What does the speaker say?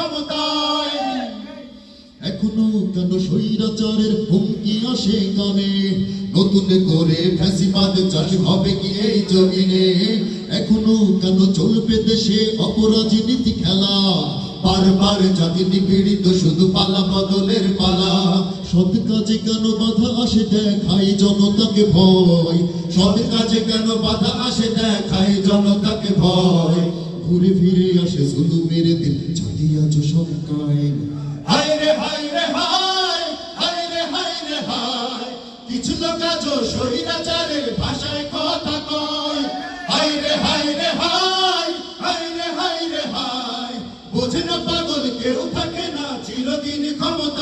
ক্ষমতায়। এখনো কেন স্বৈরাচারের হুমকি আসে গানে, নতুন করে ফ্যাসিবাদ চাষ হবে কি এই জমিনে? এখনো কেন চলবে দেশে অপরাজনীতি খেলা, বারবার জাতি নিপীড়িত শুধু পালা বদলের পালা। সৎ কাজে কেন বাধা আসে দেখাই জনতাকে ভয়, সৎ কাজে কেন বাধা আসে দেখাই জনতাকে ভয়। ঘুরে ফিরে আসে জুলুমের দিন, জাতি আজ শঙ্কায়। হায় রে হায় রে হায়, হায় রে হায় রে হায়, কিছু লোক আজও স্বৈরাচারের ভাষায় কথা কয়। হায় রে হায় রে হায়, হায় রে হায় রে হায়, বোঝে না পাগল কেউ থাকে না চিরদিন ক্ষমতা।